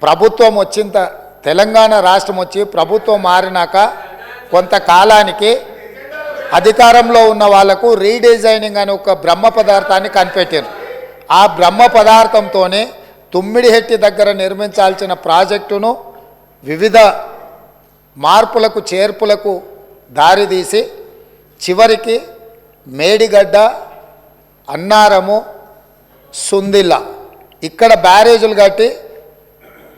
ప్రభుత్వం వచ్చిన తెలంగాణ రాష్ట్రం వచ్చి ప్రభుత్వం మారినాక కొంతకాలానికి అధికారంలో ఉన్న వాళ్లకు రీడిజైనింగ్ అనే ఒక బ్రహ్మ పదార్థాన్ని కనిపెట్టారు. ఆ బ్రహ్మ పదార్థంతోనే తుమ్మిడిహెట్టి దగ్గర నిర్మించాల్సిన ప్రాజెక్టును వివిధ మార్పులకు చేర్పులకు దారితీసి చివరికి మేడిగడ్డ, అన్నారము, సుందిల్ల ఇక్కడ బ్యారేజీలు కట్టి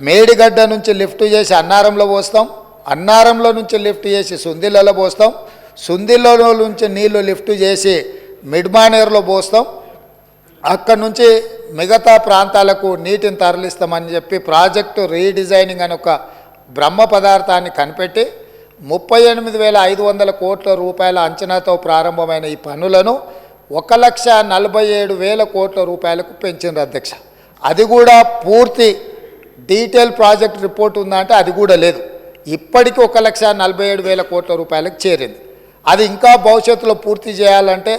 మేడిగడ్డ నుంచి లిఫ్ట్ చేసి అన్నారంలో పోస్తాం, అన్నారంలో నుంచి లిఫ్ట్ చేసి సుందిల్లలో పోస్తాం, సుందిల్లలో నుంచి నీళ్లు లిఫ్ట్ చేసి మిడ్మానేర్లో పోస్తాం, అక్కడి నుంచి మిగతా ప్రాంతాలకు నీటిని తరలిస్తామని చెప్పి ప్రాజెక్టు రీడిజైనింగ్ అని ఒక బ్రహ్మ పదార్థాన్ని కనిపెట్టి 38,500 కోట్ల రూపాయల అంచనాతో ప్రారంభమైన ఈ పనులను 1,47,000 కోట్ల రూపాయలకు పెంచింది అధ్యక్ష. అది కూడా పూర్తి డీటెయిల్ ప్రాజెక్ట్ రిపోర్ట్ ఉందా అంటే అది కూడా లేదు. ఇప్పటికీ 1,47,000 కోట్ల రూపాయలకు చేరింది. అది ఇంకా భవిష్యత్తులో పూర్తి చేయాలంటే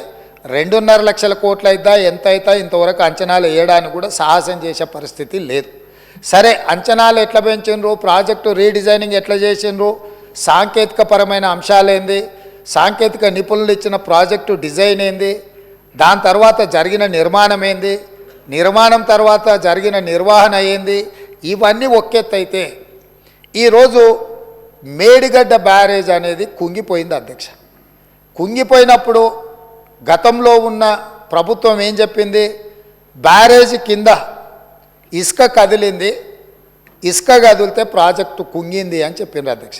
2.5 లక్షల కోట్లు అయిద్దా ఎంత అవుతా ఇంతవరకు అంచనాలు వేయడానికి కూడా సాహసం చేసే పరిస్థితి లేదు. సరే, అంచనాలు ఎట్లా పెంచిండ్రు, ప్రాజెక్టు రీడిజైనింగ్ ఎట్లా చేసిండ్రు, సాంకేతికపరమైన అంశాలేంది, సాంకేతిక నిపుణులు ఇచ్చిన ప్రాజెక్టు డిజైన్ ఏంది, దాని తర్వాత జరిగిన నిర్మాణం ఏంది, నిర్మాణం తర్వాత జరిగిన నిర్వహణ ఏంది, ఇవన్నీ ఒక్కెత్తైతే ఈరోజు మేడిగడ్డ బ్యారేజ్ అనేది కుంగిపోయింది అధ్యక్ష. కుంగిపోయినప్పుడు గతంలో ఉన్న ప్రభుత్వం ఏం చెప్పింది, బ్యారేజీ కింద ఇసుక కదిలింది, ఇసుక కదిలితే ప్రాజెక్టు కుంగింది అని చెప్పిండ్రు అధ్యక్ష.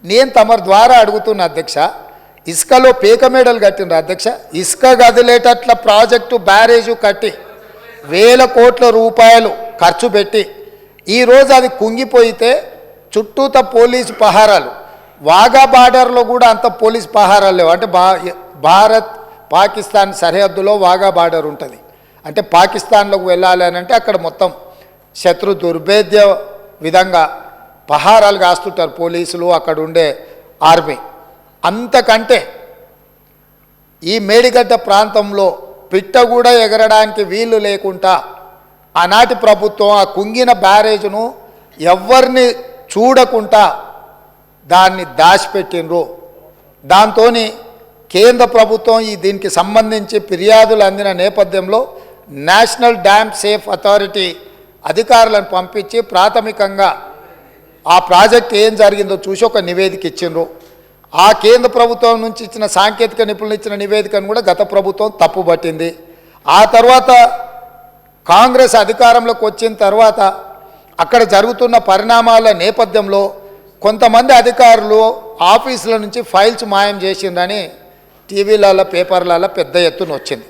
నేను తమరి ద్వారా అడుగుతున్న అధ్యక్ష, ఇసుకలో పీక మేడలు కట్టిండ్రు అధ్యక్ష. ఇసుక కదిలేటట్ల ప్రాజెక్టు బ్యారేజు కట్టి 1,000 కోట్ల రూపాయలు ఖర్చు పెట్టి ఈరోజు అది కుంగిపోయితే చుట్టూత పోలీసు పహారాలు, వాఘా బార్డర్లో కూడా అంత పోలీసు పహారాలు లేవు. అంటే భారత్ పాకిస్తాన్ సరిహద్దులో వాఘా బార్డర్ ఉంటుంది. అంటే పాకిస్తాన్లోకి వెళ్ళాలి అని అంటే అక్కడ మొత్తం శత్రు దుర్భేద్య విధంగా పహారాలు కాస్తుంటారు పోలీసులు, అక్కడ ఉండే ఆర్మీ. అంతకంటే ఈ మేడిగడ్డ ప్రాంతంలో పిట్ట కూడా ఎగరడానికి వీలు లేకుండా ఆనాటి ప్రభుత్వం ఆ కుంగిన బ్యారేజ్ను ఎవరిని చూడకుండా దాన్ని దాచిపెట్టినరు. దాంతో కేంద్ర ప్రభుత్వం దీనికి సంబంధించి ఫిర్యాదులు అందిన నేపథ్యంలో నేషనల్ డ్యామ్ సేఫ్ అథారిటీ అధికారులను పంపించి ప్రాథమికంగా ఆ ప్రాజెక్ట్ ఏం జరిగిందో చూసి ఒక నివేదిక ఇచ్చిండ్రు. ఆ కేంద్ర ప్రభుత్వం నుంచి ఇచ్చిన సాంకేతిక నిపుణులు ఇచ్చిన నివేదికను కూడా గత ప్రభుత్వం తప్పుపట్టింది. ఆ తర్వాత కాంగ్రెస్ అధికారంలోకి వచ్చిన తర్వాత అక్కడ జరుగుతున్న పరిణామాల నేపథ్యంలో కొంతమంది అధికారులు ఆఫీసుల నుంచి ఫైల్స్ మాయం చేసిందని టీవీలలో పేపర్లలో పెద్ద ఎత్తున వచ్చింది.